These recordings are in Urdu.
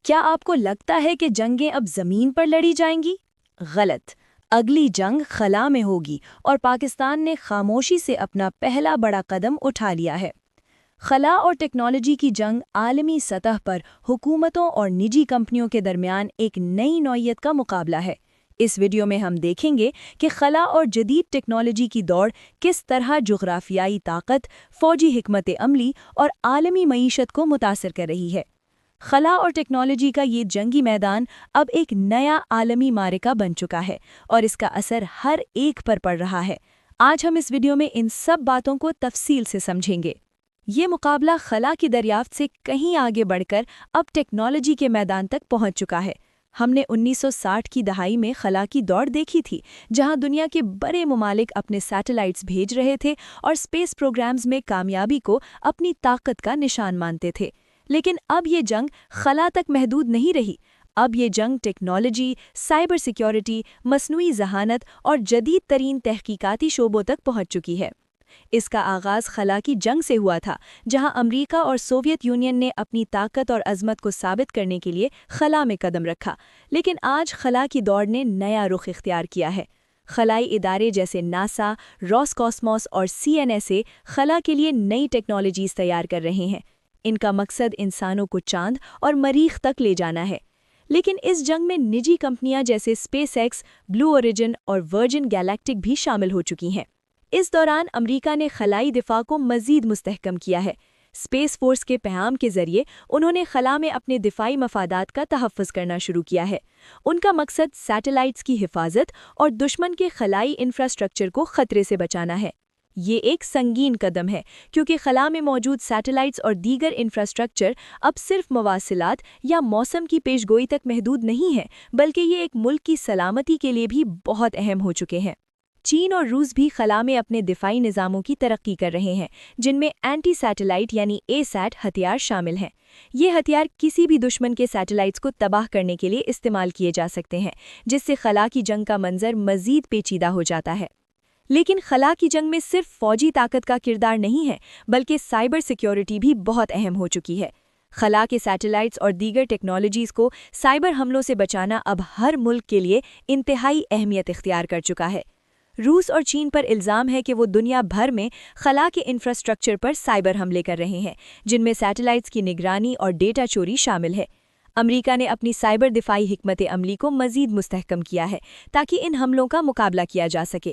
کیا آپ کو لگتا ہے کہ جنگیں اب زمین پر لڑی جائیں گی؟ غلط۔ اگلی جنگ خلا میں ہوگی اور پاکستان نے خاموشی سے اپنا پہلا بڑا قدم اٹھا لیا ہے۔ خلا اور ٹیکنالوجی کی جنگ عالمی سطح پر حکومتوں اور نجی کمپنیوں کے درمیان ایک نئی نوعیت کا مقابلہ ہے۔ اس ویڈیو میں ہم دیکھیں گے کہ خلا اور جدید ٹیکنالوجی کی دوڑ کس طرح جغرافیائی طاقت، فوجی حکمت عملی اور عالمی معیشت کو متاثر کر رہی ہے۔ خلا اور ٹیکنالوجی کا یہ جنگی میدان اب ایک نیا عالمی معرکہ بن چکا ہے اور اس کا اثر ہر ایک پر پڑ رہا ہے۔ آج ہم اس ویڈیو میں ان سب باتوں کو تفصیل سے سمجھیں گے۔ یہ مقابلہ خلا کی دریافت سے کہیں آگے بڑھ کر اب ٹیکنالوجی کے میدان تک پہنچ چکا ہے۔ ہم نے 1960 کی دہائی میں خلا کی دوڑ دیکھی تھی، جہاں دنیا کے بڑے ممالک اپنے سیٹلائٹس بھیج رہے تھے اور اسپیس پروگرامز میں کامیابی کو اپنی طاقت کا نشان مانتے تھے۔ لیکن اب یہ جنگ خلا تک محدود نہیں رہی۔ اب یہ جنگ ٹیکنالوجی، سائبر سیکیورٹی، مصنوعی ذہانت اور جدید ترین تحقیقاتی شعبوں تک پہنچ چکی ہے۔ اس کا آغاز خلا کی جنگ سے ہوا تھا، جہاں امریکہ اور سوویت یونین نے اپنی طاقت اور عظمت کو ثابت کرنے کے لیے خلا میں قدم رکھا۔ لیکن آج خلا کی دوڑ نے نیا رخ اختیار کیا ہے۔ خلائی ادارے جیسے ناسا، روس کاسموس اور CNSA خلا کے لیے نئی ٹیکنالوجیز تیار کر رہے ہیں۔ ان کا مقصد انسانوں کو چاند اور مریخ تک لے جانا ہے۔ لیکن اس جنگ میں نجی کمپنیاں جیسے اسپیس ایکس، بلو اوریجن اور ورجن گیلیکٹک بھی شامل ہو چکی ہیں۔ اس دوران امریکہ نے خلائی دفاع کو مزید مستحکم کیا ہے۔ اسپیس فورس کے پیغام کے ذریعے انہوں نے خلا میں اپنے دفاعی مفادات کا تحفظ کرنا شروع کیا ہے۔ ان کا مقصد سیٹلائٹس کی حفاظت اور دشمن کے خلائی انفراسٹرکچر کو خطرے سے بچانا ہے۔ یہ ایک سنگین قدم ہے، کیونکہ خلا میں موجود سیٹلائٹس اور دیگر انفراسٹرکچر اب صرف مواصلات یا موسم کی پیش گوئی تک محدود نہیں ہے، بلکہ یہ ایک ملک کی سلامتی کے لیے بھی بہت اہم ہو چکے ہیں۔ چین اور روس بھی خلا میں اپنے دفاعی نظاموں کی ترقی کر رہے ہیں، جن میں اینٹی سیٹلائٹ یعنی ASAT ہتھیار شامل ہیں۔ یہ ہتھیار کسی بھی دشمن کے سیٹلائٹس کو تباہ کرنے کے لیے استعمال کیے جا سکتے ہیں، جس سے خلا کی جنگ کا منظر مزید پیچیدہ ہو جاتا ہے۔ لیکن خلا کی جنگ میں صرف فوجی طاقت کا کردار نہیں ہے، بلکہ سائبر سیکیورٹی بھی بہت اہم ہو چکی ہے۔ خلا کے سیٹلائٹس اور دیگر ٹیکنالوجیز کو سائبر حملوں سے بچانا اب ہر ملک کے لیے انتہائی اہمیت اختیار کر چکا ہے۔ روس اور چین پر الزام ہے کہ وہ دنیا بھر میں خلا کے انفراسٹرکچر پر سائبر حملے کر رہے ہیں، جن میں سیٹلائٹس کی نگرانی اور ڈیٹا چوری شامل ہے۔ امریکہ نے اپنی سائبر دفاعی حکمت عملی کو مزید مستحکم کیا ہے تاکہ ان حملوں کا مقابلہ کیا جا سکے۔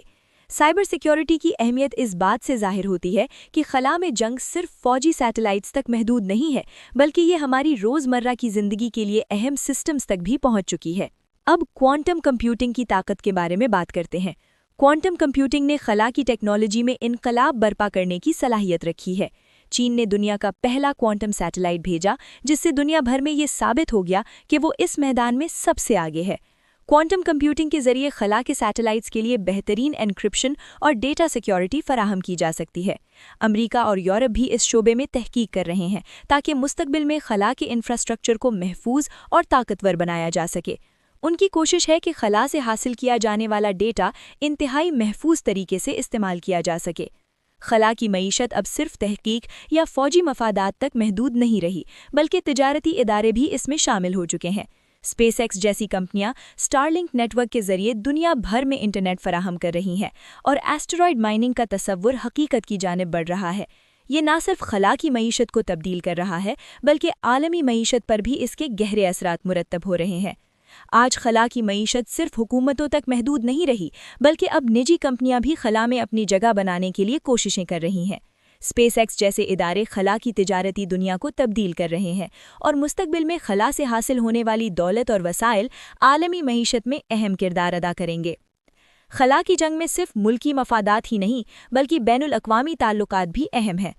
سائبر سیکیورٹی کی اہمیت اس بات سے ظاہر ہوتی ہے کہ خلا میں جنگ صرف فوجی سیٹلائٹس تک محدود نہیں ہے، بلکہ یہ ہماری روزمرہ کی زندگی کے لیے اہم سسٹمز تک بھی پہنچ چکی ہے۔ اب کوانٹم کمپیوٹنگ کی طاقت کے بارے میں بات کرتے ہیں۔ کوانٹم کمپیوٹنگ نے خلا کی ٹیکنالوجی میں انقلاب برپا کرنے کی صلاحیت رکھی ہے۔ چین نے دنیا کا پہلا کوانٹم سیٹلائٹ بھیجا، جس سے دنیا بھر میں یہ ثابت ہو گیا کہ وہ اس میدان میں سب سے آگے ہے۔ کوانٹم کمپیوٹنگ کے ذریعے خلا کے سیٹلائٹس کے لیے بہترین انکرپشن اور ڈیٹا سیکیورٹی فراہم کی جا سکتی ہے۔ امریکہ اور یورپ بھی اس شعبے میں تحقیق کر رہے ہیں تاکہ مستقبل میں خلا کے انفراسٹرکچر کو محفوظ اور طاقتور بنایا جا سکے۔ ان کی کوشش ہے کہ خلا سے حاصل کیا جانے والا ڈیٹا انتہائی محفوظ طریقے سے استعمال کیا جا سکے۔ خلا کی معیشت اب صرف تحقیق یا فوجی مفادات تک محدود نہیں رہی، بلکہ تجارتی ادارے بھی اس میں شامل ہو چکے ہیں۔ اسپیس ایکس جیسی کمپنیاں اسٹارلنک نیٹ ورک کے ذریعے دنیا بھر میں انٹرنیٹ فراہم کر رہی ہیں، اور ایسٹرائیڈ مائننگ کا تصور حقیقت کی جانب بڑھ رہا ہے۔ یہ نہ صرف خلا کی معیشت کو تبدیل کر رہا ہے، بلکہ عالمی معیشت پر بھی اس کے گہرے اثرات مرتب ہو رہے ہیں۔ آج خلا کی معیشت صرف حکومتوں تک محدود نہیں رہی، بلکہ اب نجی کمپنیاں بھی خلا میں اپنی جگہ بنانے کے لیے کوششیں کر رہی ہیں۔ اسپیس ایکس جیسے ادارے خلا کی تجارتی دنیا کو تبدیل کر رہے ہیں، اور مستقبل میں خلا سے حاصل ہونے والی دولت اور وسائل عالمی معیشت میں اہم کردار ادا کریں گے۔ خلا کی جنگ میں صرف ملکی مفادات ہی نہیں، بلکہ بین الاقوامی تعلقات بھی اہم ہیں۔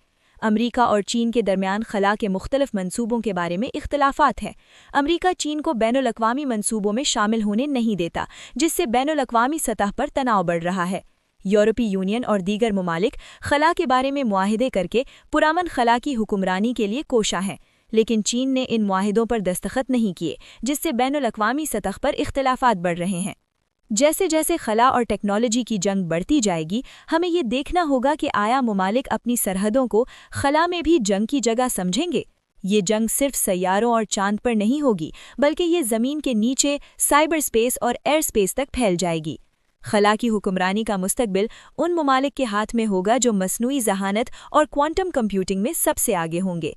امریکہ اور چین کے درمیان خلا کے مختلف منصوبوں کے بارے میں اختلافات ہیں۔ امریکہ چین کو بین الاقوامی منصوبوں میں شامل ہونے نہیں دیتا، جس سے بین الاقوامی سطح پر تناؤ بڑھ رہا ہے۔ یورپی یونین اور دیگر ممالک خلا کے بارے میں معاہدے کر کے پرامن خلا کی حکمرانی کے لیے کوشاں ہیں، لیکن چین نے ان معاہدوں پر دستخط نہیں کیے، جس سے بین الاقوامی سطح پر اختلافات بڑھ رہے ہیں۔ جیسے جیسے خلا اور ٹیکنالوجی کی جنگ بڑھتی جائے گی، ہمیں یہ دیکھنا ہوگا کہ آیا ممالک اپنی سرحدوں کو خلا میں بھی جنگ کی جگہ سمجھیں گے، یہ جنگ صرف سیاروں اور چاند پر نہیں ہوگی بلکہ یہ زمین کے نیچے سائبر سپیس اور ایئر سپیس تک پھیل جائے گی۔ خلا کی حکمرانی کا مستقبل ان ممالک کے ہاتھ میں ہوگا جو مصنوعی ذہانت اور کوانٹم کمپیوٹنگ میں سب سے آگے ہوں گے۔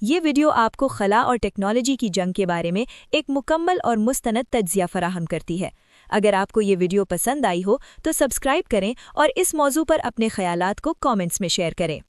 یہ ویڈیو آپ کو خلا اور ٹیکنالوجی کی جنگ کے بارے میں ایک مکمل اور مستند تجزیہ فراہم کرتی ہے۔ اگر آپ کو یہ ویڈیو پسند آئی ہو تو سبسکرائب کریں اور اس موضوع پر اپنے خیالات کو کامنٹس میں شیئر کریں۔